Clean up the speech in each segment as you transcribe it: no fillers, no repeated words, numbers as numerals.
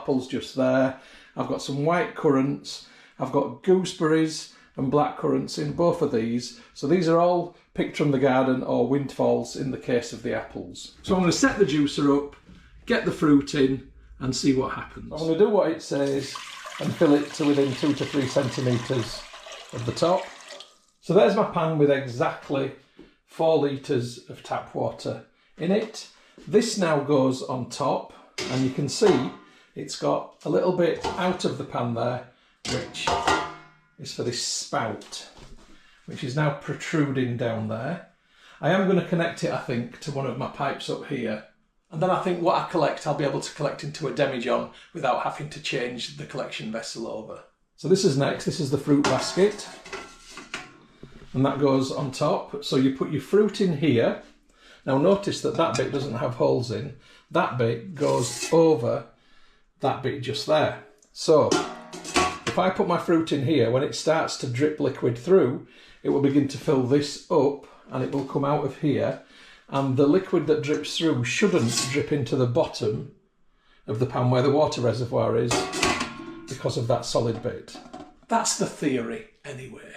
apples just there. I've got some white currants. I've got gooseberries and black currants in both of these. So these are all picked from the garden or windfalls in the case of the apples. So I'm going to set the juicer up, get the fruit in and see what happens. I'm going to do what it says and fill it to within 2 to 3 centimetres of the top. So there's my pan with exactly 4 litres of tap water in it. This now goes on top and you can see it's got a little bit out of the pan there, which is for this spout, which is now protruding down there. I am going to connect it, I think, to one of my pipes up here. And then I think what I collect, I'll be able to collect into a demijohn without having to change the collection vessel over. So this is next, this is the fruit basket. And that goes on top. So you put your fruit in here. Now notice that that bit doesn't have holes in. That bit goes over that bit just there. So if I put my fruit in here, when it starts to drip liquid through, it will begin to fill this up and it will come out of here. And the liquid that drips through shouldn't drip into the bottom of the pan where the water reservoir is because of that solid bit. That's the theory anyway.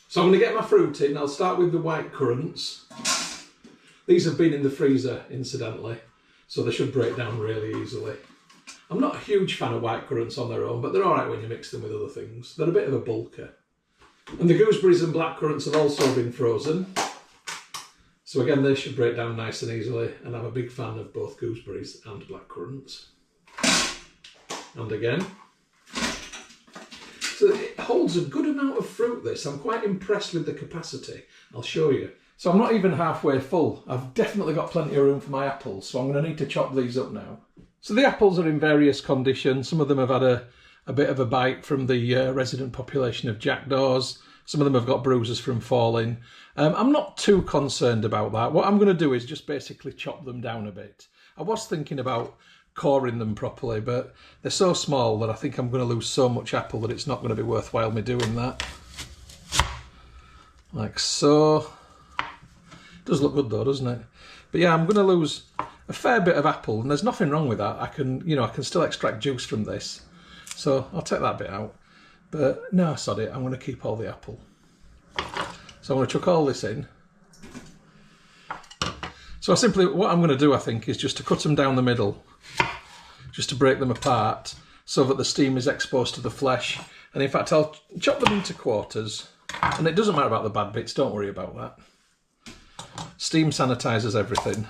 So I'm going to get my fruit in. I'll start with the white currants. These have been in the freezer, incidentally, so they should break down really easily. I'm not a huge fan of white currants on their own, but they're all right when you mix them with other things. They're a bit of a bulker. And the gooseberries and black currants have also been frozen. So again, they should break down nice and easily, and I'm a big fan of both gooseberries and black currants. And again. So it holds a good amount of fruit, this. I'm quite impressed with the capacity. I'll show you. So I'm not even halfway full. I've definitely got plenty of room for my apples, so I'm going to need to chop these up now. So the apples are in various conditions. Some of them have had a bit of a bite from the resident population of jackdaws. Some of them have got bruises from falling. I'm not too concerned about that. What I'm going to do is just basically chop them down a bit. I was thinking about coring them properly, but they're so small that I think I'm going to lose so much apple that it's not going to be worthwhile me doing that. Like so. It does look good though, doesn't it? But yeah, I'm going to lose a fair bit of apple, and there's nothing wrong with that. I can still extract juice from this. So I'll take that bit out. But no, sod it, I'm going to keep all the apple. So I'm going to chuck all this in. So what I'm going to do, I think, is just to cut them down the middle, just to break them apart, so that the steam is exposed to the flesh. And in fact, I'll chop them into quarters, and it doesn't matter about the bad bits, don't worry about that. Steam sanitises everything.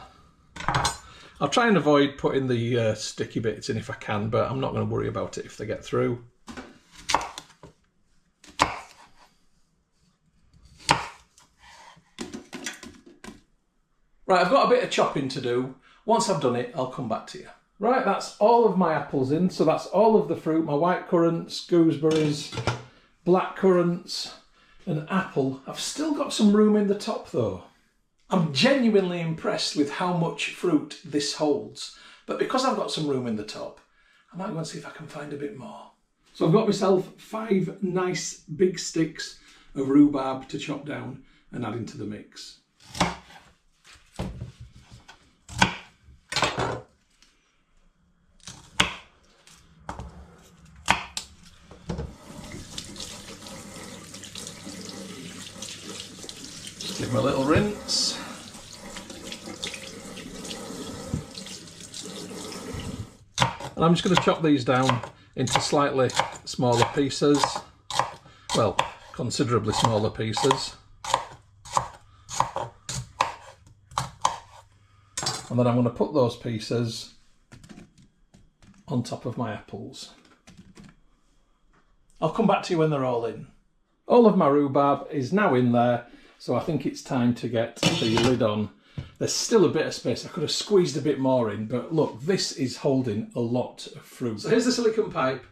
I'll try and avoid putting the sticky bits in if I can, but I'm not going to worry about it if they get through. Right, I've got a bit of chopping to do. Once I've done it, I'll come back to you. Right, that's all of my apples in. So that's all of the fruit, my white currants, gooseberries, black currants, and apple. I've still got some room in the top though. I'm genuinely impressed with how much fruit this holds. But because I've got some room in the top, I might go and see if I can find a bit more. So I've got myself 5 nice big sticks of rhubarb to chop down and add into the mix. Give them a little rinse. And I'm just going to chop these down into slightly smaller pieces. Well, considerably smaller pieces. And then I'm going to put those pieces on top of my apples. I'll come back to you when they're all in. All of my rhubarb is now in there. So I think it's time to get the lid on. There's still a bit of space. I could have squeezed a bit more in, but look, this is holding a lot of fruit. So here's the silicone pipe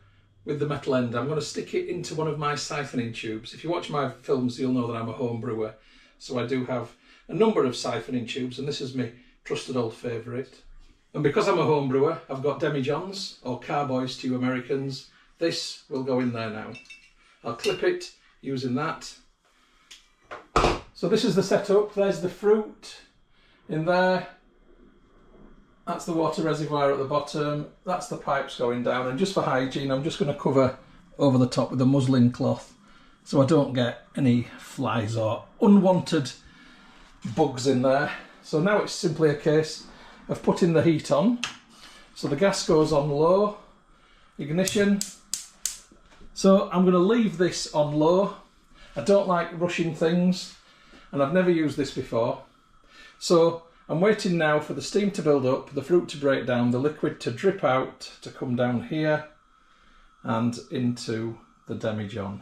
with the metal end. I'm going to stick it into one of my siphoning tubes. If you watch my films, you'll know that I'm a home brewer. So I do have a number of siphoning tubes, and this is my trusted old favourite. And because I'm a home brewer, I've got demijohns, or carboys to you Americans. This will go in there now. I'll clip it using that. So this is the setup. There's the fruit in there. That's the water reservoir at the bottom, that's the pipes going down, and just for hygiene I'm just going to cover over the top with a muslin cloth so I don't get any flies or unwanted bugs in there. So now it's simply a case of putting the heat on. So the gas goes on low, ignition. So I'm going to leave this on low. I don't like rushing things, and I've never used this before. So I'm waiting now for the steam to build up, the fruit to break down, the liquid to drip out, to come down here and into the demijohn.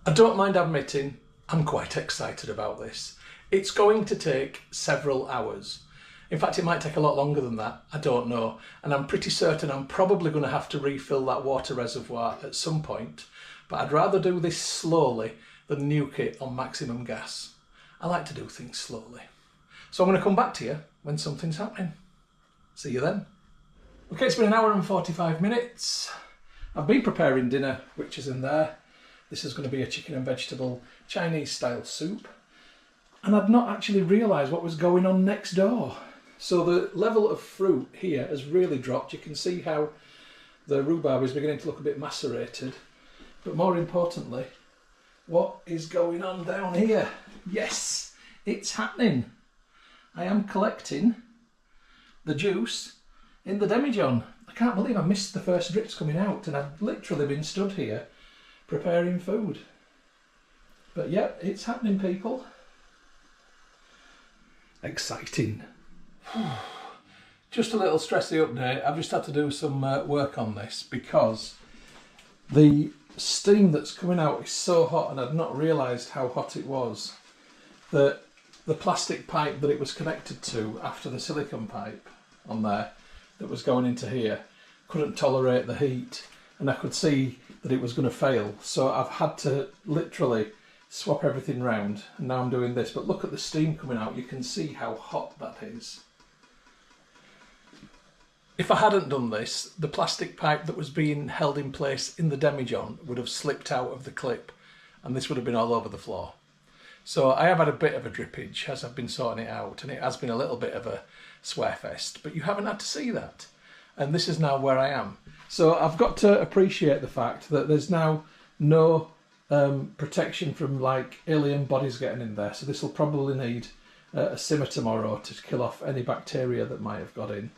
I don't mind admitting I'm quite excited about this. It's going to take several hours. In fact, it might take a lot longer than that, I don't know. And I'm pretty certain I'm probably going to have to refill that water reservoir at some point. But I'd rather do this slowly than nuke it on maximum gas. I like to do things slowly. So I'm going to come back to you when something's happening. See you then. Okay, it's been an hour and 45 minutes. I've been preparing dinner, which is in there. This is going to be a chicken and vegetable Chinese style soup. And I'd not actually realised what was going on next door. So the level of fruit here has really dropped. You can see how the rhubarb is beginning to look a bit macerated. But more importantly, what is going on down here? Yes, it's happening. I am collecting the juice in the demijohn. I can't believe I missed the first drips coming out, and I've literally been stood here preparing food. But yeah, it's happening, people. Exciting. Just a little stressy update. I've just had to do some work on this because the steam that's coming out is so hot, and I'd not realised how hot it was, that the plastic pipe that it was connected to after the silicone pipe on there that was going into here couldn't tolerate the heat, and I could see that it was going to fail. So I've had to literally swap everything round, and now I'm doing this. But look at the steam coming out. You can see how hot that is. If I hadn't done this, the plastic pipe that was being held in place in the demijohn would have slipped out of the clip, and this would have been all over the floor. So I have had a bit of a drippage as I've been sorting it out, and it has been a little bit of a swear fest, but you haven't had to see that. And this is now where I am. So I've got to appreciate the fact that there's now no protection from like alien bodies getting in there. So this will probably need a simmer tomorrow to kill off any bacteria that might have got in.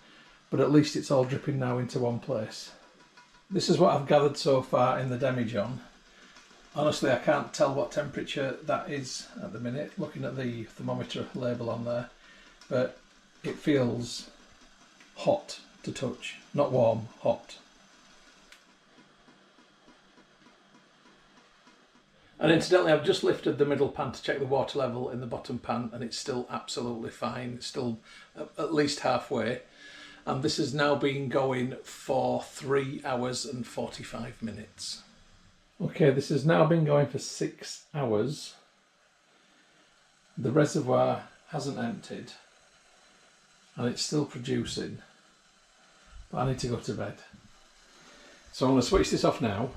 But at least it's all dripping now into one place. This is what I've gathered so far in the demijohn. Honestly, I can't tell what temperature that is at the minute, looking at the thermometer label on there, but it feels hot to touch, not warm, hot. And incidentally, I've just lifted the middle pan to check the water level in the bottom pan, and it's still absolutely fine. It's still at least halfway. And this has now been going for 3 hours and 45 minutes. Okay, this has now been going for 6 hours. The reservoir hasn't emptied, and it's still producing. But I need to go to bed. So I'm going to switch this off now.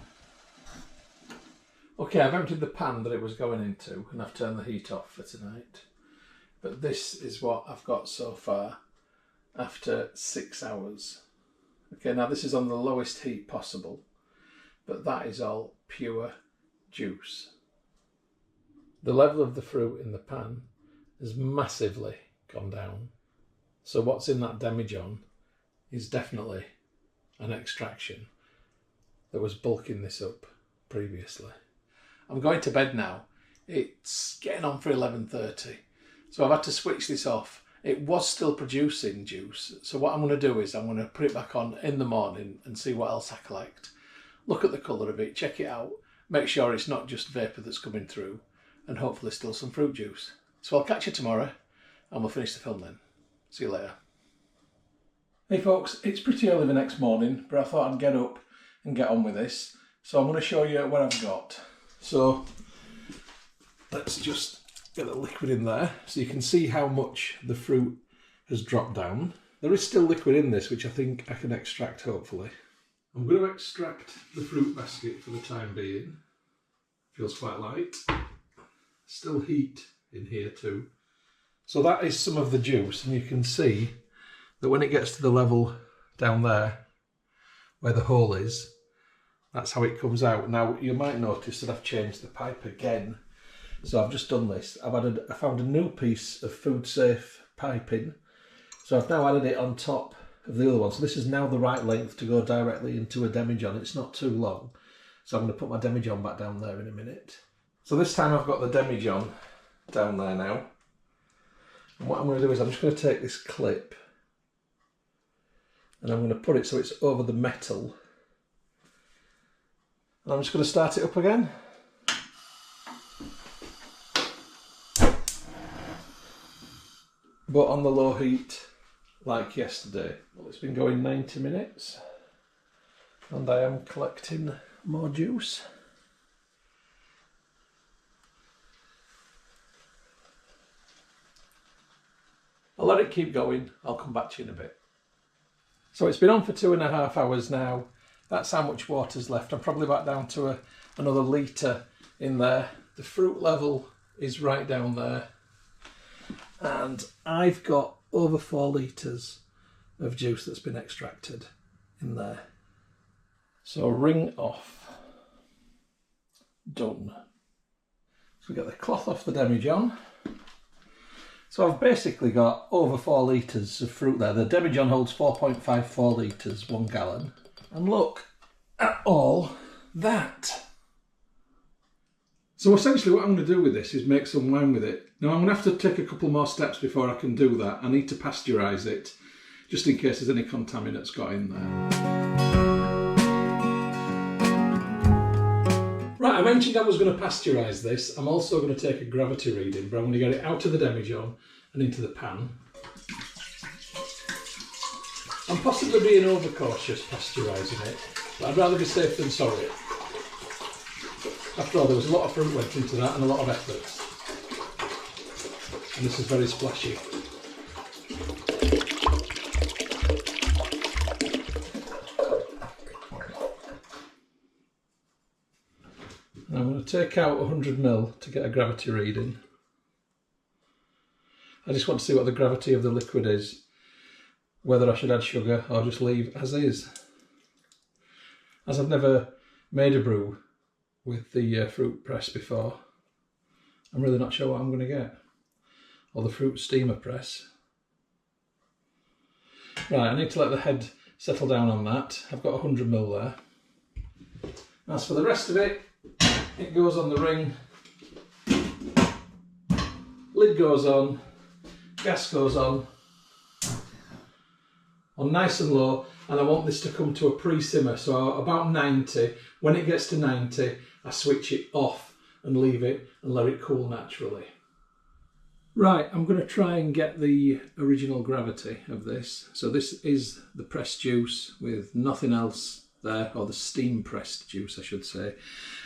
Okay, I've emptied the pan that it was going into, and I've turned the heat off for tonight. But this is what I've got so far after 6 hours. Okay, now this is on the lowest heat possible, but that is all pure juice. The level of the fruit in the pan has massively gone down. So what's in that demijohn is definitely an extraction that was bulking this up previously. I'm going to bed now. It's getting on for 11:30, so I've had to switch this off. It was still producing juice, so what I'm going to do is I'm going to put it back on in the morning and see what else I collect. Look at the colour of it, check it out, make sure it's not just vapour that's coming through, and hopefully still some fruit juice. So I'll catch you tomorrow, and we'll finish the film then. See you later. Hey folks, it's pretty early the next morning, but I thought I'd get up and get on with this. So I'm going to show you what I've got. So let's just get the liquid in there so you can see how much the fruit has dropped down. There is still liquid in this, which I think I can extract hopefully. I'm going to extract the fruit basket for the time being. Feels quite light. Still heat in here too. So that is some of the juice, and you can see that when it gets to the level down there, where the hole is, that's how it comes out. Now, you might notice that I've changed the pipe again. So I've just done this. I found a new piece of food safe piping. So I've now added it on top of the other one. So this is now the right length to go directly into a demijohn. It's not too long. So I'm going to put my demijohn back down there in a minute. So this time I've got the demijohn down there now. And what I'm going to do is I'm just going to take this clip and I'm going to put it so it's over the metal. And I'm just going to start it up again. But on the low heat, like yesterday. Well, it's been going 90 minutes and I am collecting more juice. I'll let it keep going. I'll come back to you in a bit. So it's been on for 2.5 hours now. That's how much water's left. I'm probably back down to another litre in there. The fruit level is right down there. And I've got over 4 litres of juice that's been extracted in there. So ring off. Done. So we get the cloth off the demijohn. So I've basically got over 4 litres of fruit there. The demijohn holds 4.54 litres, 1 gallon. And look at all that. So essentially what I'm going to do with this is make some wine with it. Now I'm going to have to take a couple more steps before I can do that. I need to pasteurise it, just in case there's any contaminants got in there. Right, I mentioned I was going to pasteurise this. I'm also going to take a gravity reading, but I'm going to get it out of the demijohn and into the pan. I'm possibly being overcautious pasteurising it, but I'd rather be safe than sorry. After all, there was a lot of fruit went into that and a lot of effort. And this is very splashy. And I'm going to take out 100 ml to get a gravity reading. I just want to see what the gravity of the liquid is, whether I should add sugar or just leave as is. As I've never made a brew with the fruit press before, I'm really not sure what I'm going to get. Or the fruit steamer press. Right, I need to let the head settle down on that. I've got 100 ml there. As for the rest of it, it goes on the ring. Lid goes on. Gas goes on nice and low, and I want this to come to a pre-simmer, so about 90. When it gets to 90, I switch it off and leave it and let it cool naturally. Right, I'm going to try and get the original gravity of this. So this is the pressed juice with nothing else there, or the steam pressed juice I should say.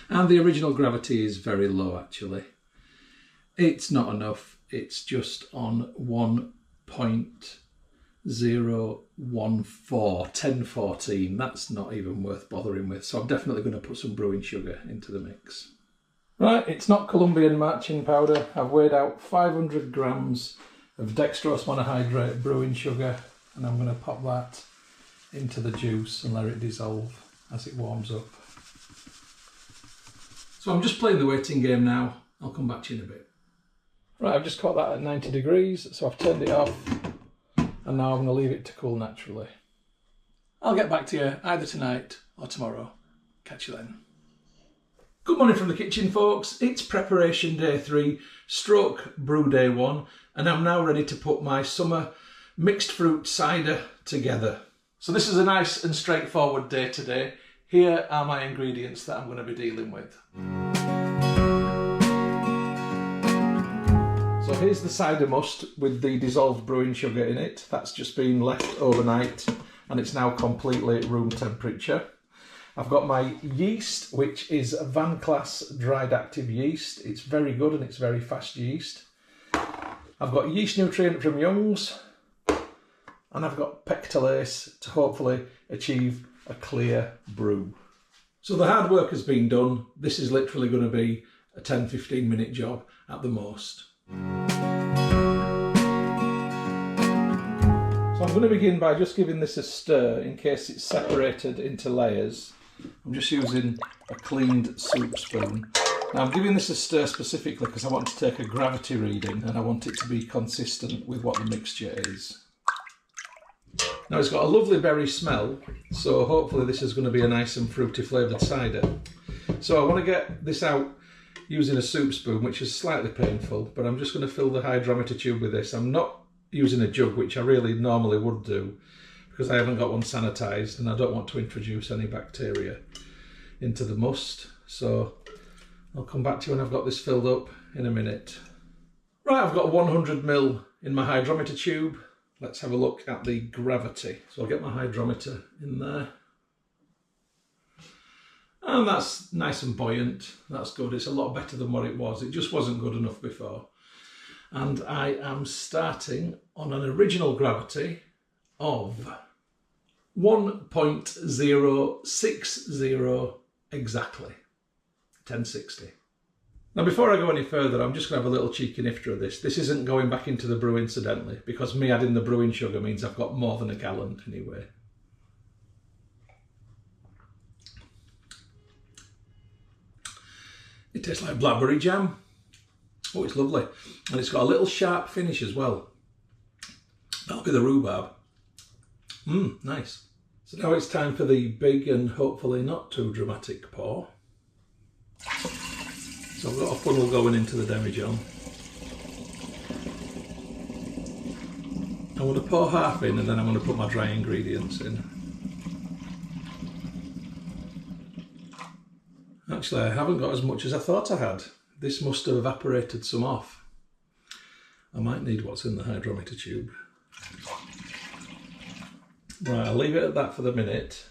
And the original gravity is very low actually. It's not enough, it's just on 1.014, 1014. That's not even worth bothering with. So I'm definitely going to put some brewing sugar into the mix. Right, it's not Colombian matching powder. I've weighed out 500 grams of dextrose monohydrate brewing sugar, and I'm going to pop that into the juice and let it dissolve as it warms up. So I'm just playing the waiting game now. I'll come back to you in a bit. Right, I've just caught that at 90 degrees, so I've turned it off, and now I'm going to leave it to cool naturally. I'll get back to you either tonight or tomorrow. Catch you then. Good morning from the kitchen, folks. It's preparation day 3, stroke brew day 1, and I'm now ready to put my summer mixed fruit cider together. So this is a nice and straightforward day today. Here are my ingredients that I'm going to be dealing with. So here's the cider must with the dissolved brewing sugar in it. That's just been left overnight and it's now completely at room temperature. I've got my yeast, which is a Van Class dried active yeast. It's very good and it's very fast yeast. I've got yeast nutrient from Young's, and I've got pectolase to hopefully achieve a clear brew. So the hard work has been done. This is literally going to be a 10-15 minute job at the most. So So I'm going to begin by just giving this a stir in case it's separated into layers. I'm just using a cleaned soup spoon. Now I'm giving this a stir specifically because I want to take a gravity reading and I want it to be consistent with what the mixture is. Now it's got a lovely berry smell, so hopefully this is going to be a nice and fruity flavoured cider. So I want to get this out using a soup spoon, which is slightly painful, but I'm just going to fill the hydrometer tube with this. I'm not using a jug, which I really normally would do, because I haven't got one sanitised and I don't want to introduce any bacteria into the must. So I'll come back to you when I've got this filled up in a minute. Right, I've got 100 ml in my hydrometer tube. Let's have a look at the gravity. So I'll get my hydrometer in there. And that's nice and buoyant. That's good. It's a lot better than what it was. It just wasn't good enough before. And I am starting on an original gravity of 1.060 exactly. 1060. Now before I go any further, I'm just going to have a little cheeky nifter of this. This isn't going back into the brew incidentally, because me adding the brewing sugar means I've got more than a gallon anyway. It tastes like blackberry jam. Oh, it's lovely. And it's got a little sharp finish as well. That'll be the rhubarb. Nice. So now it's time for the big and hopefully not too dramatic pour. So I've got a funnel going into the demijohn. I'm going to pour half in and then I'm going to put my dry ingredients in. Actually, I haven't got as much as I thought I had. This must have evaporated some off. I might need what's in the hydrometer tube. Right, I'll leave it at that for the minute.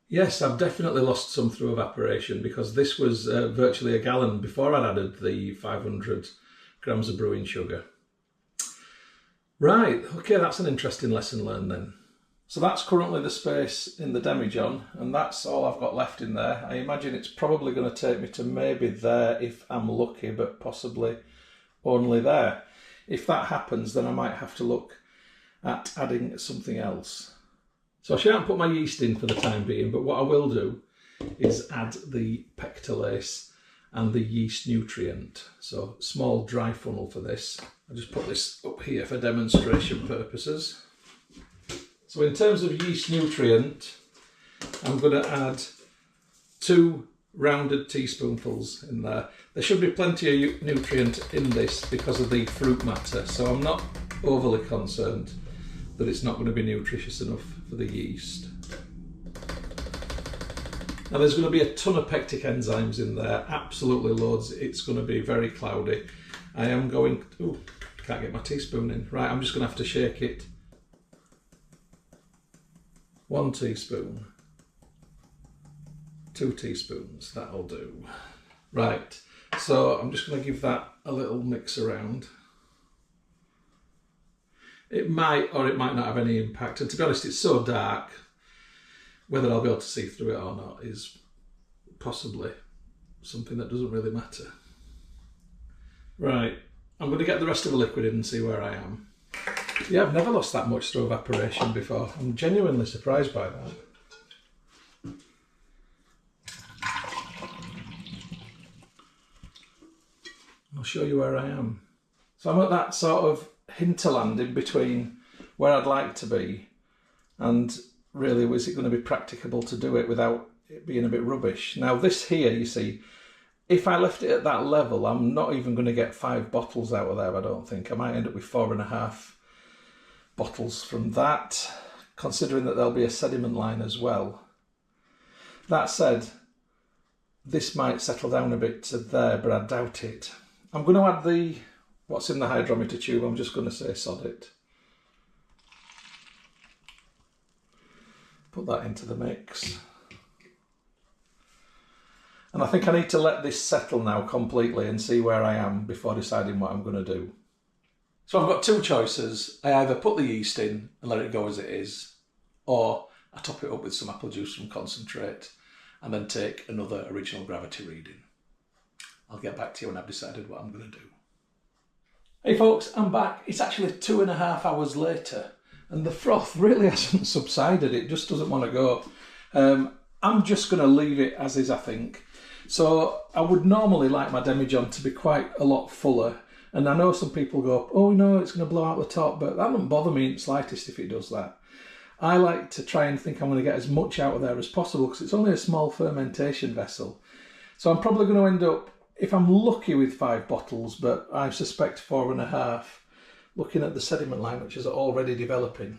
Yes, I've definitely lost some through evaporation because this was virtually a gallon before I'd added the 500 grams of brewing sugar. Right, okay, that's an interesting lesson learned then. So that's currently the space in the demijohn, and that's all I've got left in there. I imagine it's probably going to take me to maybe there if I'm lucky, but possibly only there. If that happens, then I might have to look at adding something else. So I shan't put my yeast in for the time being, but what I will do is add the pectolase and the yeast nutrient. So small dry funnel for this. I'll just put this up here for demonstration purposes. So in terms of yeast nutrient, I'm going to add 2 rounded teaspoonfuls in there. There should be plenty of nutrient in this because of the fruit matter, so I'm not overly concerned that it's not going to be nutritious enough for the yeast. Now there's going to be a ton of pectic enzymes in there, absolutely loads. It's going to be very cloudy. I am going, ooh, can't get my teaspoon in. Right, I'm just going to have to shake it. 1 teaspoon, 2 teaspoons, that'll do. Right, so I'm just going to give that a little mix around. It might or it might not have any impact, and to be honest it's so dark, whether I'll be able to see through it or not is possibly something that doesn't really matter. Right, I'm going to get the rest of the liquid in and see where I am. Yeah, I've never lost that much through evaporation before. I'm genuinely surprised by that. I'll show you where I am. So I'm at that sort of hinterland in between where I'd like to be and really was it going to be practicable to do it without it being a bit rubbish. Now this here, you see, if I left it at that level, I'm not even going to get 5 bottles out of there, I don't think. I might end up with 4.5 bottles from that, considering that there'll be a sediment line as well. That said, this might settle down a bit to there, but I doubt it. I'm going to add the what's in the hydrometer tube. I'm just going to say sod it. Put that into the mix. And I think I need to let this settle now completely and see where I am before deciding what I'm going to do. So I've got 2 choices. I either put the yeast in and let it go as it is, or I top it up with some apple juice from concentrate and then take another original gravity reading. I'll get back to you when I've decided what I'm going to do. Hey folks, I'm back. It's actually 2.5 hours later and the froth really hasn't subsided. It just doesn't want to go. I'm just going to leave it as is, I think. So I would normally like my demijohn to be quite a lot fuller. And I know some people go, oh no, it's going to blow out the top, but that doesn't bother me in the slightest if it does that. I like to try and think I'm going to get as much out of there as possible because it's only a small fermentation vessel. So I'm probably going to end up, if I'm lucky, with 5 bottles, but I suspect 4.5, looking at the sediment line, which is already developing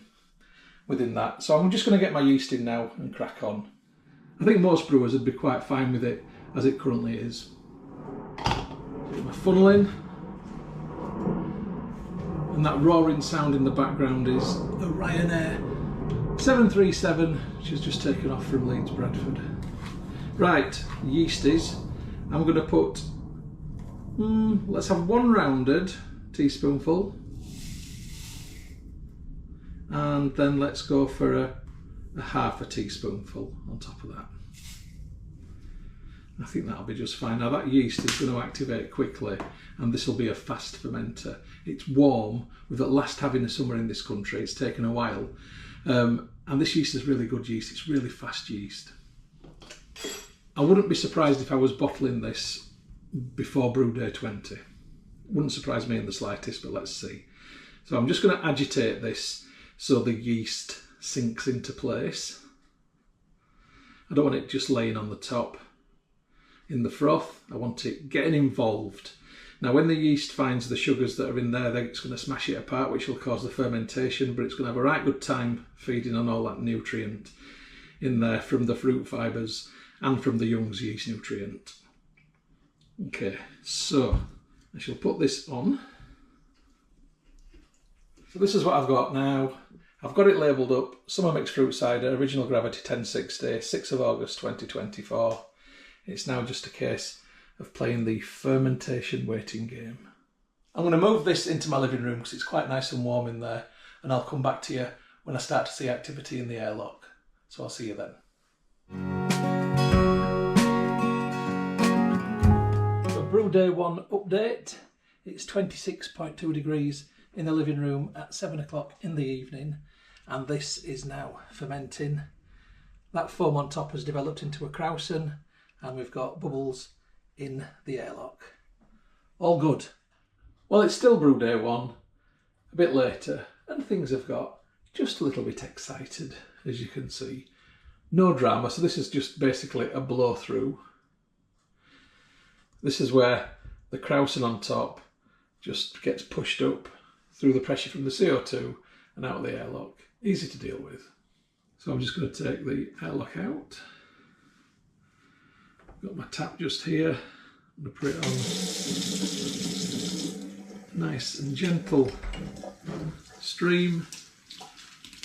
within that. So I'm just going to get my yeast in now and crack on. I think most brewers would be quite fine with it as it currently is. Get my funnel in. And that roaring sound in the background is a Ryanair 737, which has just taken off from Leeds, Bradford. Right, yeast is. I'm going to put, let's have 1 rounded teaspoonful. And then let's go for a 1/2 teaspoonful on top of that. I think that'll be just fine. Now that yeast is going to activate quickly and this will be a fast fermenter. It's warm. We've at last having a summer in this country. It's taken a while. And this yeast is really good yeast. It's really fast yeast. I wouldn't be surprised if I was bottling this before brew day 20. Wouldn't surprise me in the slightest, but let's see. So I'm just going to agitate this so the yeast sinks into place. I don't want it just laying on the top in the froth. I want it getting involved. Now when the yeast finds the sugars that are in there, then it's going to smash it apart, which will cause the fermentation, but it's going to have a right good time feeding on all that nutrient in there from the fruit fibres and from the Young's yeast nutrient. Okay, so I shall put this on. So this is what I've got now. I've got it labelled up, Summer Mixed Fruit Cider, Original Gravity 1060, 6th of August 2024. It's now just a case of playing the fermentation waiting game. I'm going to move this into my living room because it's quite nice and warm in there, and I'll come back to you when I start to see activity in the airlock. So I'll see you then. So Brew Day 1 update. It's 26.2 degrees in the living room at 7 o'clock in the evening, and this is now fermenting. That foam on top has developed into a krausen, and we've got bubbles in the airlock. All good. Well, it's still Brew Day 1, a bit later, and things have got just a little bit excited, as you can see. No drama, so this is just basically a blow through. This is where the krausen on top just gets pushed up through the pressure from the CO2 and out of the airlock. Easy to deal with. So I'm just going to take the airlock out. Got my tap just here. I'm going to put it on nice and gentle stream.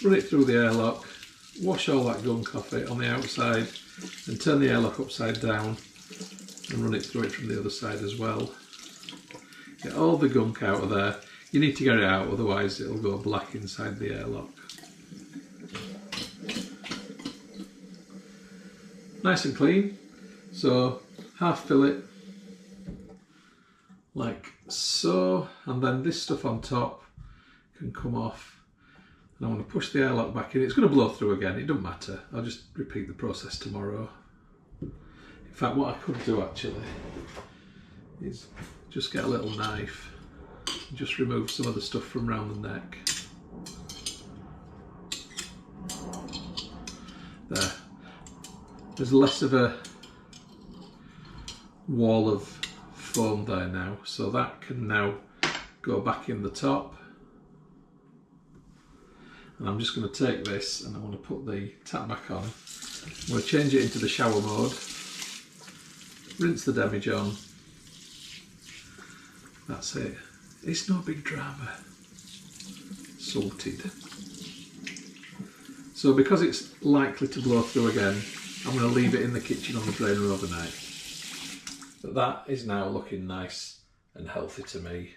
Run it through the airlock. Wash all that gunk off it on the outside and turn the airlock upside down and run it through it from the other side as well. Get all the gunk out of there. You need to get it out, otherwise it'll go black inside the airlock. Nice and clean. So half fill it like so, and then this stuff on top can come off. And I want to push the airlock back in. It's going to blow through again, it doesn't matter. I'll just repeat the process tomorrow. In fact, what I could do actually is just get a little knife and just remove some of the stuff from around the neck. There. There's less of a wall of foam there now, so that can now go back in the top. And I'm just going to take this and I want to put the tap back on. I'm going to change it into the shower mode, rinse the demijohn. That's it. It's no big drama. Sorted. So because it's likely to blow through again, I'm going to leave it in the kitchen on the drainer overnight. But that is now looking nice and healthy to me.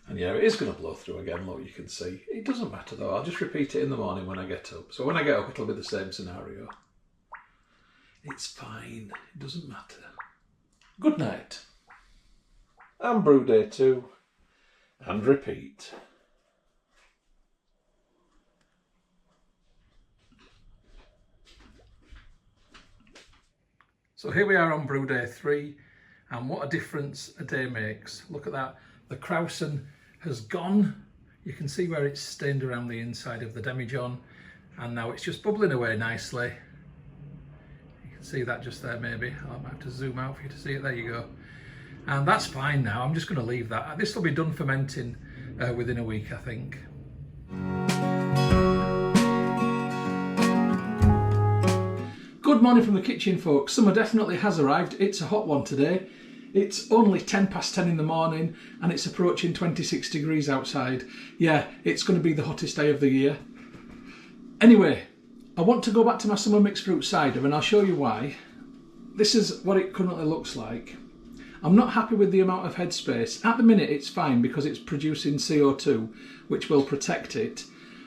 And yeah, it is going to blow through again, look, you can see. It doesn't matter though, I'll just repeat it in the morning when I get up. So when I get up, it'll be the same scenario. It's fine, it doesn't matter. Good night. And Brew Day 2, and repeat. So here we are on brew day 3, and what a difference a day makes. Look at that, the Krausen has gone. You can see where it's stained around the inside of the demijohn, and now it's just bubbling away nicely. You can see that just there maybe. I might have to zoom out for you to see it. There you go. And that's fine now. I'm just going to leave that. This will be done fermenting within a week, I think. Good morning from the kitchen, folks. Summer definitely has arrived. It's a hot one today. It's only 10 past 10 in the morning and it's approaching 26 degrees outside. Yeah, it's going to be the hottest day of the year. Anyway, I want to go back to my summer mixed fruit cider and I'll show you why. This is what it currently looks like. I'm not happy with the amount of headspace. At the minute it's fine because it's producing CO2, which will protect it.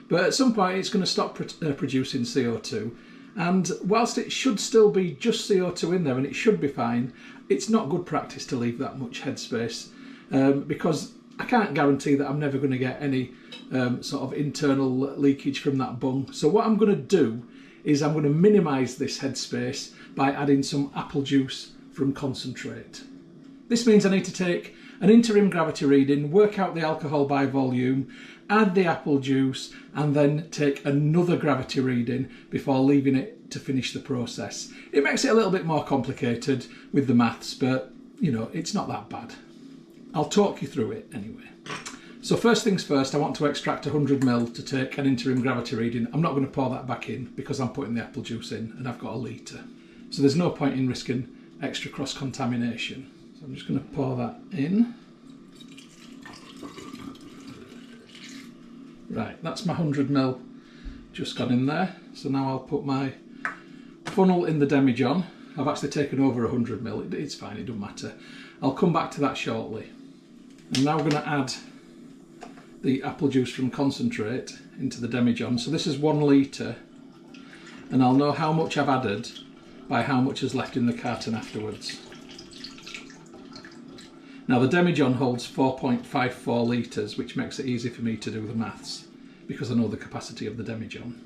But at some point it's going to stop producing CO2. And whilst it should still be just CO2 in there and it should be fine, it's not good practice to leave that much headspace because I can't guarantee that I'm never going to get any sort of internal leakage from that bung. So what I'm going to do is I'm going to minimise this headspace by adding some apple juice from concentrate. This means I need to take an interim gravity reading, work out the alcohol by volume, add the apple juice, and then take another gravity reading before leaving it to finish the process. It makes it a little bit more complicated with the maths, but you know, it's not that bad. I'll talk you through it anyway. So first things first, I want to extract 100ml to take an interim gravity reading. I'm not going to pour that back in because I'm putting the apple juice in and I've got a litre. So there's no point in risking extra cross-contamination. So I'm just going to pour that in. Right, that's my 100ml just gone in there. So now I'll put my funnel in the demijohn. I've actually taken over 100ml, it's fine, it doesn't matter. I'll come back to that shortly. I'm now going to add the apple juice from concentrate into the demijohn. So this is 1 litre, and I'll know how much I've added by how much is left in the carton afterwards. Now the demijohn holds 4.54 litres, which makes it easy for me to do the maths because I know the capacity of the demijohn.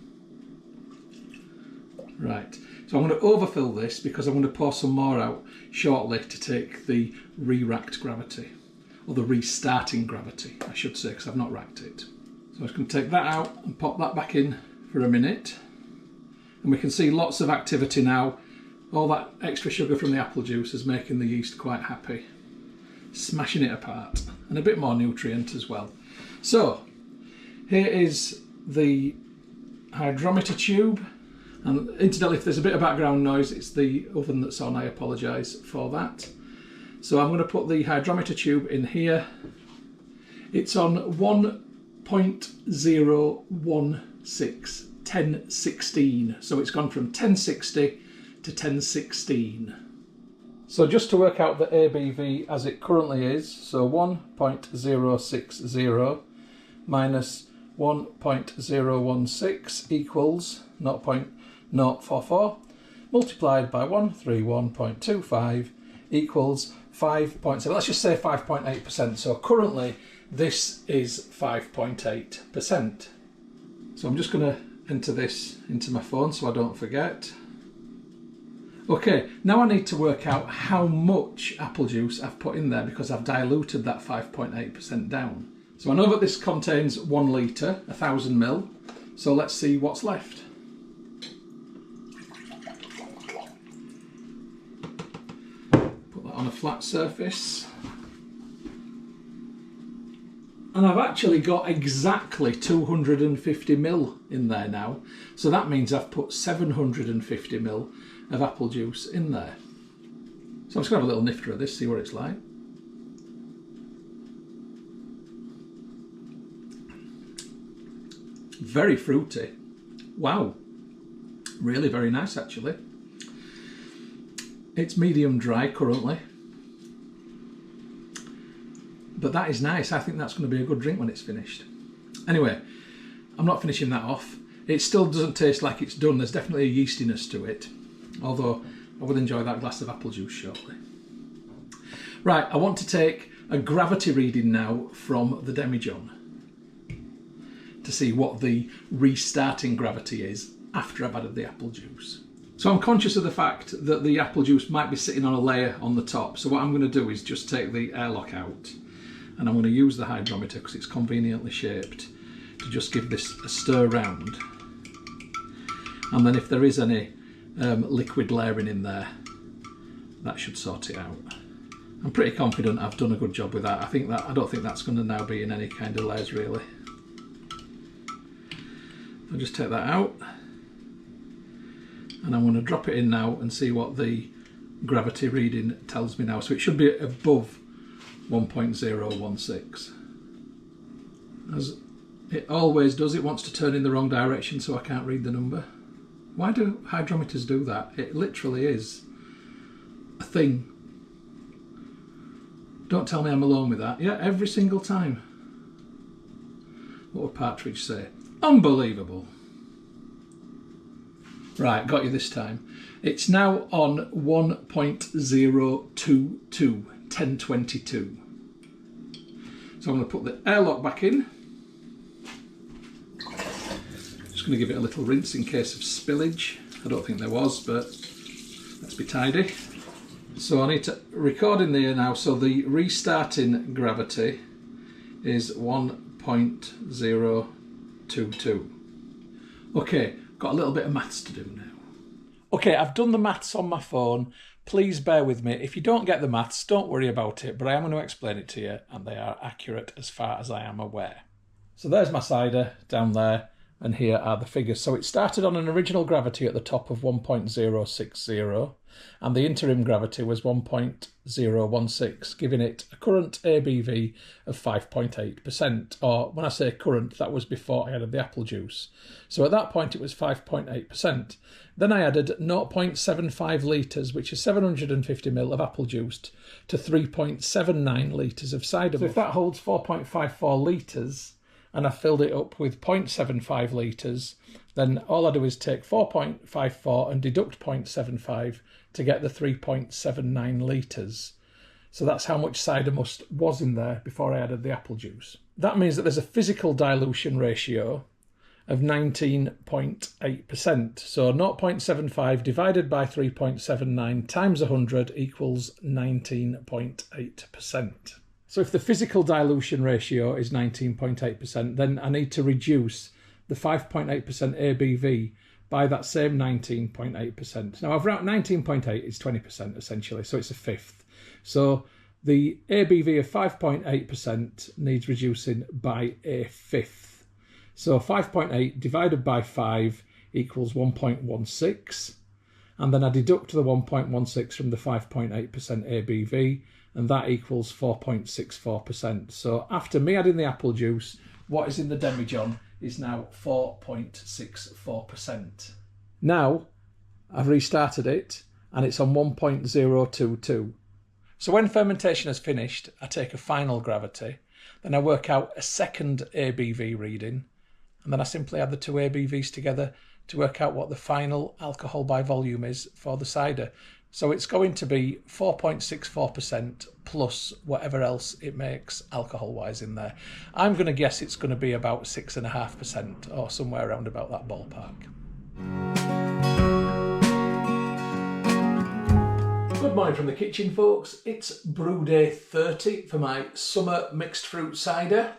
Right, so I'm going to overfill this because I'm going to pour some more out shortly to take the re-racked gravity, or the restarting gravity I should say, because I've not racked it. So I'm just going to take that out and pop that back in for a minute, and we can see lots of activity now. All that extra sugar from the apple juice is making the yeast quite happy, smashing it apart, and a bit more nutrient as well. So here is the hydrometer tube, and incidentally if there's a bit of background noise, it's the oven that's on. I apologise for that. So I'm going to put the hydrometer tube in here. It's on 1.016, 1016, so it's gone from 1060 to 1016. So just to work out the ABV as it currently is, so 1.060 minus 1.016 equals 0.044 multiplied by 131.25 equals 5.7. Let's just say 5.8%. So currently this is 5.8%. So I'm just going to enter this into my phone so I don't forget. Okay, now I need to work out how much apple juice I've put in there because I've diluted that 5.8% down. So I know that this contains 1 litre, 1000ml, so let's see what's left. Put that on a flat surface. And I've actually got exactly 250ml in there now, so that means I've put 750ml of apple juice in there. So I'm just going to have a little nifter of this, see what it's like. Very fruity. Wow. Really very nice actually. It's medium dry currently. But that is nice. I think that's going to be a good drink when it's finished. Anyway, I'm not finishing that off. It still doesn't taste like it's done. There's definitely a yeastiness to it. Although I would enjoy that glass of apple juice shortly. Right, I want to take a gravity reading now from the demijohn to see what the restarting gravity is after I've added the apple juice. So I'm conscious of the fact that the apple juice might be sitting on a layer on the top. So what I'm going to do is just take the airlock out, and I'm going to use the hydrometer because it's conveniently shaped to just give this a stir round. And then if there is any liquid layering in there, that should sort it out. I'm pretty confident I've done a good job with that. I don't think that's going to now be in any kind of layers really. I'll just take that out, and I'm going to drop it in now and see what the gravity reading tells me now. So it should be above 1.016. As it always does, it wants to turn in the wrong direction, so I can't read the number. Why do hydrometers do that? It literally is a thing. Don't tell me I'm alone with that. Yeah, every single time. What would Partridge say? Unbelievable. Right, got you this time. It's now on 1.022, 1022. So I'm going to put the airlock back in. Just going to give it a little rinse in case of spillage. I don't think there was, but let's be tidy. So I need to record in there now. So the restarting gravity is 1.022. Okay, got a little bit of maths to do now. Okay, I've done the maths on my phone. Please bear with me. If you don't get the maths, don't worry about it, but I am going to explain it to you, and they are accurate as far as I am aware. So there's my cider down there, and here are the figures. So it started on an original gravity at the top of 1.060, and the interim gravity was 1.016, giving it a current ABV of 5.8%. Or when I say current, that was before I added the apple juice. So at that point it was 5.8%. Then I added 0.75 litres, which is 750 ml of apple juice, to 3.79 litres of cider. So if that holds 4.54 litres, and I filled it up with 0.75 litres, then all I do is take 4.54 and deduct 0.75 to get the 3.79 litres. So that's how much cider must was in there before I added the apple juice. That means that there's a physical dilution ratio of 19.8%. So 0.75 divided by 3.79 times 100 equals 19.8%. So if the physical dilution ratio is 19.8%, then I need to reduce the 5.8% ABV by that same 19.8%. Now, 19.8 is 20% essentially, so it's a fifth. So the ABV of 5.8% needs reducing by a fifth. So 5.8 divided by 5 equals 1.16. And then I deduct the 1.16 from the 5.8% ABV, and that equals 4.64%. So after me adding the apple juice, what is in the demijohn is now 4.64%. Now I've restarted it and it's on 1.022. So when fermentation has finished, I take a final gravity, then I work out a second ABV reading, and then I simply add the two ABVs together to work out what the final alcohol by volume is for the cider. So it's going to be 4.64% plus whatever else it makes alcohol-wise in there. I'm going to guess it's going to be about 6.5% or somewhere around about that ballpark. Good morning from the kitchen, folks. It's brew day 30 for my summer mixed fruit cider,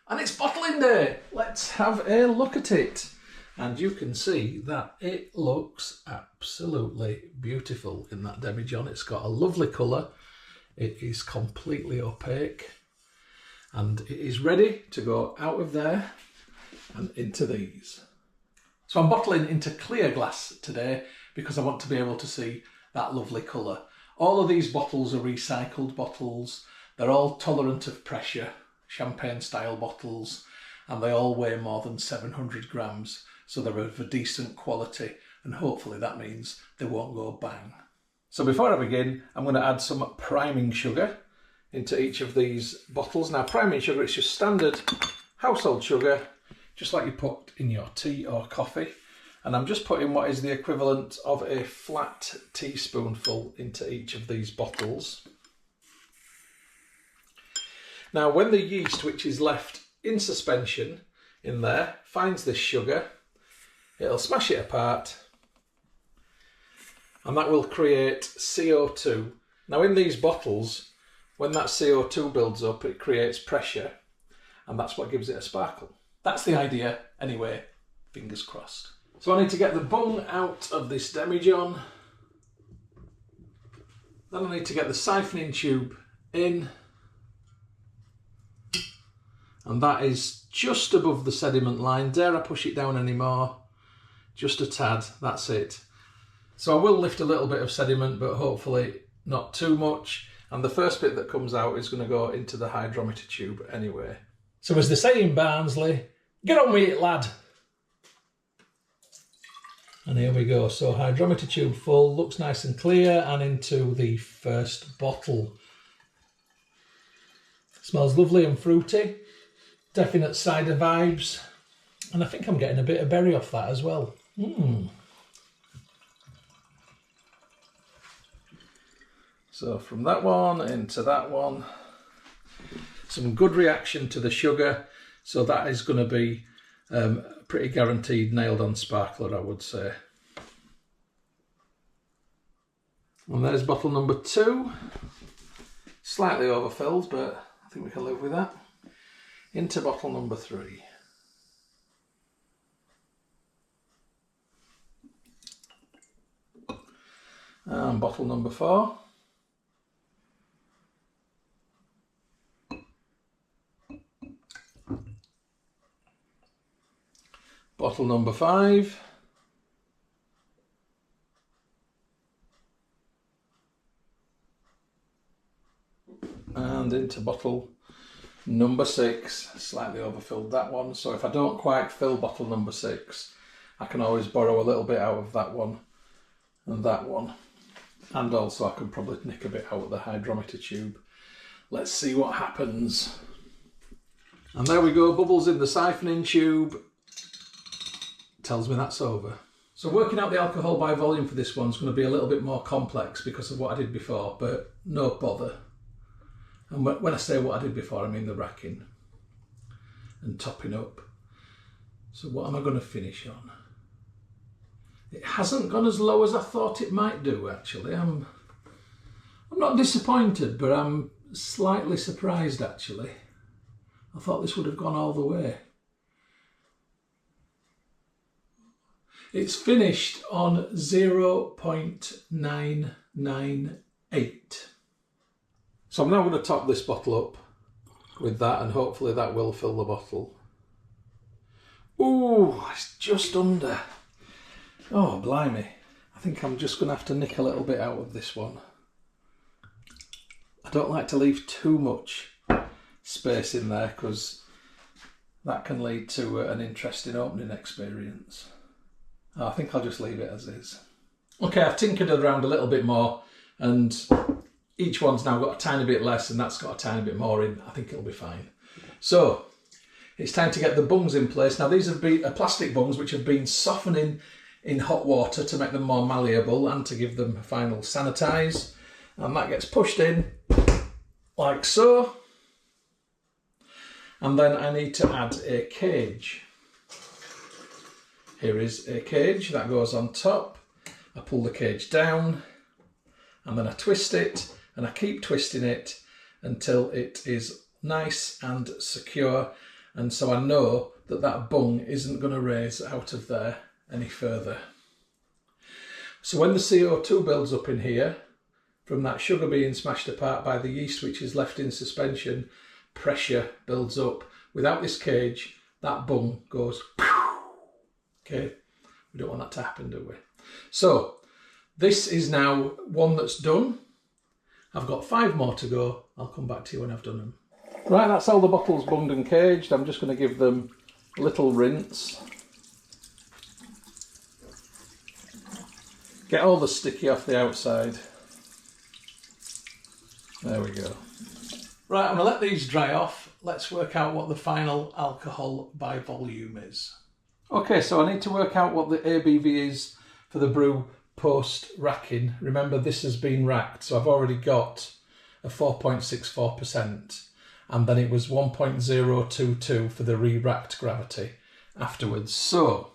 and it's bottling day. Let's have a look at it. And you can see that it looks absolutely beautiful in that demijohn. It's got a lovely colour. It is completely opaque. And it is ready to go out of there and into these. So I'm bottling into clear glass today because I want to be able to see that lovely colour. All of these bottles are recycled bottles. They're all tolerant of pressure, champagne style bottles, and they all weigh more than 700 grams. So they're of a decent quality, and hopefully that means they won't go bang. So before I begin, I'm going to add some priming sugar into each of these bottles. Now, priming sugar is just standard household sugar, just like you put in your tea or coffee. And I'm just putting what is the equivalent of a flat teaspoonful into each of these bottles. Now, when the yeast, which is left in suspension in there, finds this sugar, it'll smash it apart and that will create CO2. Now in these bottles, when that CO2 builds up, it creates pressure, and that's what gives it a sparkle. That's the idea, anyway, fingers crossed. So I need to get the bung out of this demijohn. Then I need to get the siphoning tube in, and that is just above the sediment line. Dare I push it down anymore? Just a tad, that's it. So I will lift a little bit of sediment, but hopefully not too much. And the first bit that comes out is going to go into the hydrometer tube anyway. So as they say in Barnsley, get on with it, lad. And here we go. So hydrometer tube full, looks nice and clear, and into the first bottle. Smells lovely and fruity. Definite cider vibes. And I think I'm getting a bit of berry off that as well. So from that one into that one, some good reaction to the sugar. So that is going to be pretty guaranteed nailed on sparkler, I would say. And there's bottle number 2. Slightly overfilled, but I think we can live with that. Into bottle number 3. And bottle number 4. Bottle number 5. And into bottle number 6. Slightly overfilled that one, so if I don't quite fill bottle number 6, I can always borrow a little bit out of that one and that one. And also I can probably nick a bit out of the hydrometer tube. Let's see what happens. And there we go, bubbles in the siphoning tube. Tells me that's over. So working out the alcohol by volume for this one's going to be a little bit more complex because of what I did before, but no bother. And when I say what I did before, I mean the racking and topping up. So what am I going to finish on? It hasn't gone as low as I thought it might do, actually. I'm not disappointed, but I'm slightly surprised, actually. I thought this would have gone all the way. It's finished on 0.998. So I'm now going to top this bottle up with that, and hopefully that will fill the bottle. Ooh, it's just under. Oh, blimey. I think I'm just going to have to nick a little bit out of this one. I don't like to leave too much space in there because that can lead to an interesting opening experience. I think I'll just leave it as is. Okay, I've tinkered around a little bit more, and each one's now got a tiny bit less, and that's got a tiny bit more in. I think it'll be fine. So it's time to get the bungs in place. Now these have been plastic bungs which have been softening in hot water to make them more malleable and to give them a final sanitize. And that gets pushed in like so. And then I need to add a cage. Here is a cage that goes on top. I pull the cage down and then I twist it, and I keep twisting it until it is nice and secure, and so I know that that bung isn't going to raise out of there any further. So when the CO2 builds up in here from that sugar being smashed apart by the yeast which is left in suspension, pressure builds up. Without this cage, that bung goes pew. Okay, we don't want that to happen, do we? So this is now one that's done. I've got 5 more to go. I'll come back to you when I've done them. Right, that's all the bottles bunged and caged. I'm just going to give them a little rinse. Get all the sticky off the outside. There we go. Right, I'm going to let these dry off. Let's work out what the final alcohol by volume is. Okay, so I need to work out what the ABV is for the brew post racking. Remember, this has been racked, so I've already got a 4.64%, and then it was 1.022 for the re-racked gravity afterwards. So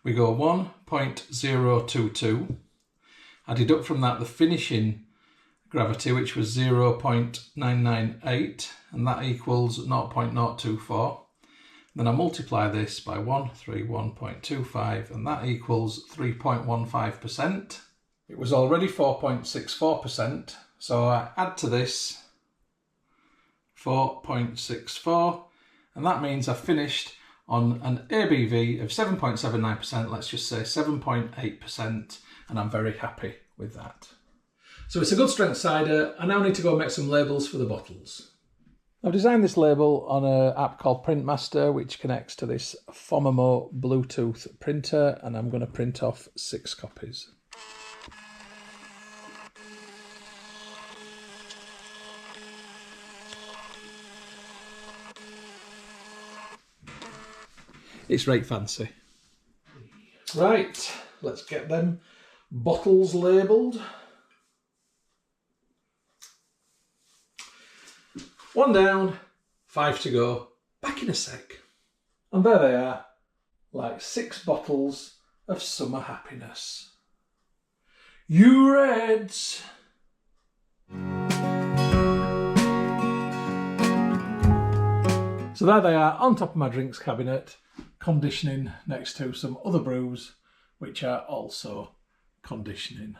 we go 1.022, I deduct from that the finishing gravity, which was 0.998, and that equals 0.024. Then I multiply this by 131.25, and that equals 3.15%. It was already 4.64%, so I add to this 4.64, and that means I finished on an ABV of 7.79%, let's just say 7.8%, and I'm very happy with that. So it's a good strength cider. I now need to go and make some labels for the bottles. I've designed this label on an app called Printmaster, which connects to this Fomamo Bluetooth printer, and I'm going to print off 6 copies. It's right fancy. Right, let's get them bottles labelled. 1 down, 5 to go. Back in a sec. And there they are, like 6 bottles of summer happiness. You Reds! So there they are on top of my drinks cabinet, conditioning next to some other brews which are also conditioning.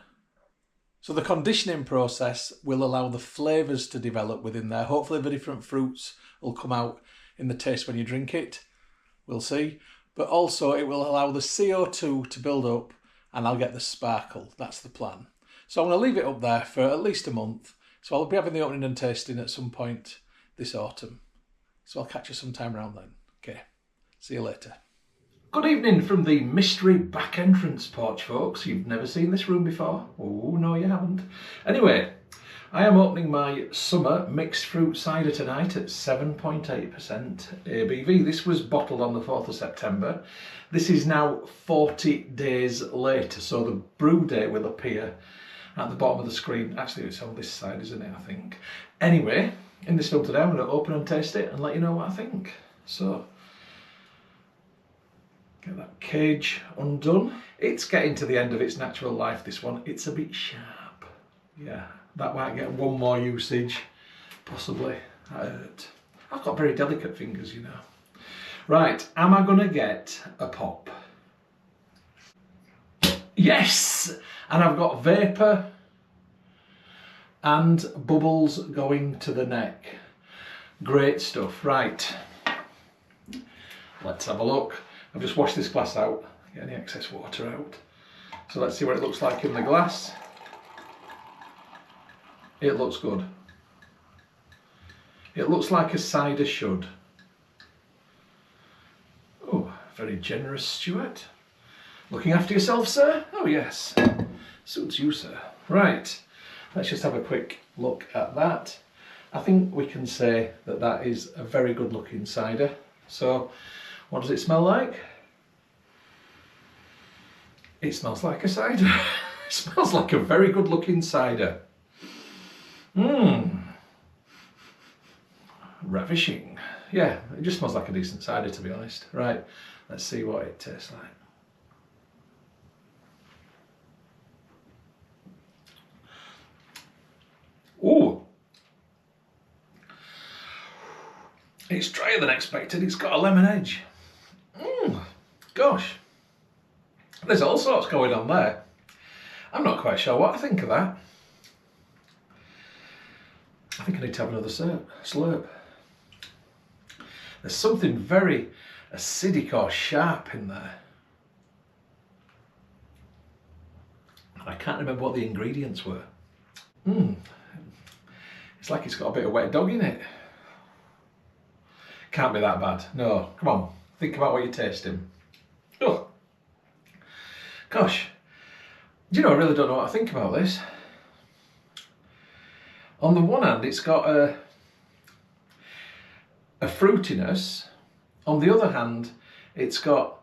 So the conditioning process will allow the flavours to develop within there. Hopefully the different fruits will come out in the taste when you drink it. We'll see. But also it will allow the CO2 to build up and I'll get the sparkle. That's the plan. So I'm going to leave it up there for at least a month. So I'll be having the opening and tasting at some point this autumn. So I'll catch you sometime around then. Okay, see you later. Good evening from the mystery back entrance porch, folks. You've never seen this room before? Oh, no you haven't. Anyway, I am opening my summer mixed fruit cider tonight at 7.8% ABV. This was bottled on the 4th of September. This is now 40 days later, so the brew date will appear at the bottom of the screen. Actually, it's on this side, isn't it, I think. Anyway, in this film today, I'm going to open and taste it and let you know what I think. So, get that cage undone. It's getting to the end of its natural life, this one. It's a bit sharp. Yeah, that might get one more usage, possibly. That hurt. I've got very delicate fingers, you know. Right, am I going to get a pop? Yes! And I've got vapour and bubbles going to the neck. Great stuff. Right, let's have a look. I've just washed this glass out, get any excess water out. So let's see what it looks like in the glass. It looks good. It looks like a cider should. Oh, very generous, Stuart. Looking after yourself, sir? Oh yes, suits you, sir. Right, let's just have a quick look at that. I think we can say that that is a very good looking cider. So, what does it smell like? It smells like a cider. It smells like a very good looking cider. Mmm. Ravishing. Yeah, it just smells like a decent cider, to be honest. Right, let's see what it tastes like. Ooh. It's drier than expected. It's got a lemon edge. Gosh. There's all sorts going on there. I'm not quite sure what I think of that. I think I need to have another slurp. There's something very acidic or sharp in there. I can't remember what the ingredients were. It's like it's got a bit of wet dog in it. Can't be that bad. No, come on. Think about what you're tasting. Oh, gosh. Do you know, I really don't know what I think about this. On the one hand, it's got a fruitiness. On the other hand, it's got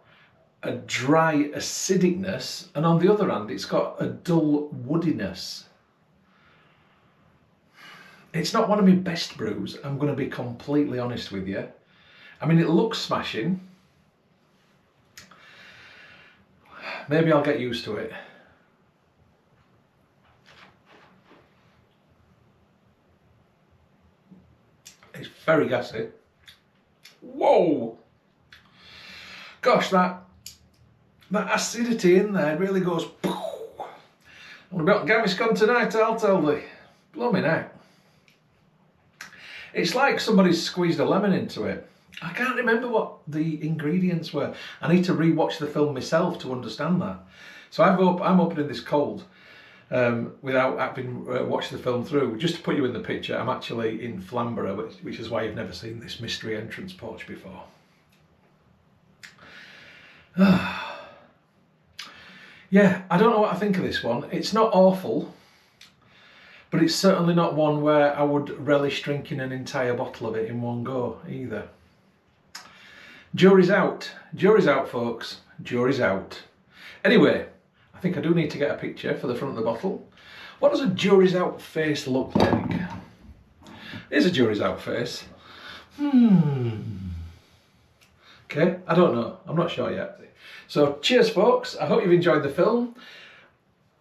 a dry acidicness. And on the other hand, it's got a dull woodiness. It's not one of my best brews, I'm going to be completely honest with you. I mean, it looks smashing. Maybe I'll get used to it. It's very gassy. Whoa! Gosh, that acidity in there really goes. I'm about Gaviscon tonight, I'll tell thee. Blow me now. It's like somebody's squeezed a lemon into it. I can't remember what the ingredients were. I need to re-watch the film myself to understand that. So I'm opening this cold without having watched the film through. Just to put you in the picture, I'm actually in Flamborough, which is why you've never seen this mystery entrance porch before. Yeah, I don't know what I think of this one. It's not awful, but it's certainly not one where I would relish drinking an entire bottle of it in one go either. Jury's out. Jury's out, folks. Jury's out. Anyway, I think I do need to get a picture for the front of the bottle. What does a jury's out face look like? Here's a jury's out face. Okay, I don't know. I'm not sure yet. So, cheers, folks. I hope you've enjoyed the film.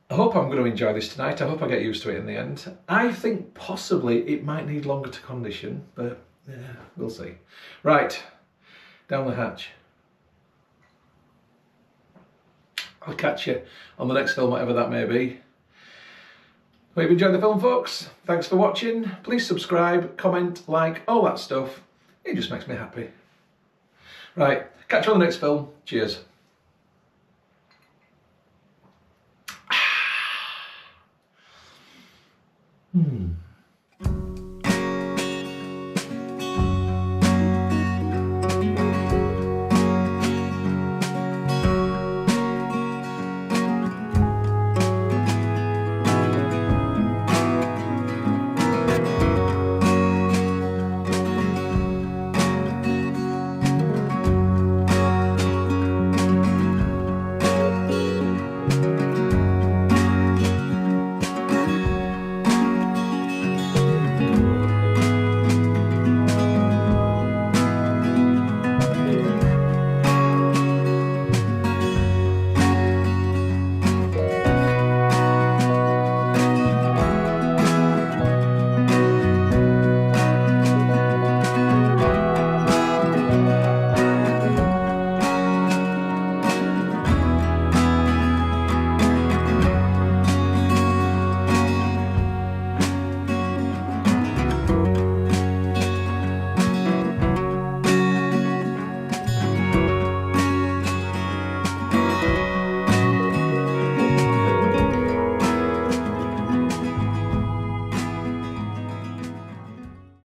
I hope I'm going to enjoy this tonight. I hope I get used to it in the end. I think possibly it might need longer to condition, but yeah, we'll see. Right, down the hatch. I'll catch you on the next film, whatever that may be. Hope you've enjoyed the film, folks. Thanks for watching. Please subscribe, comment, like, all that stuff. It just makes me happy. Right, catch you on the next film. Cheers.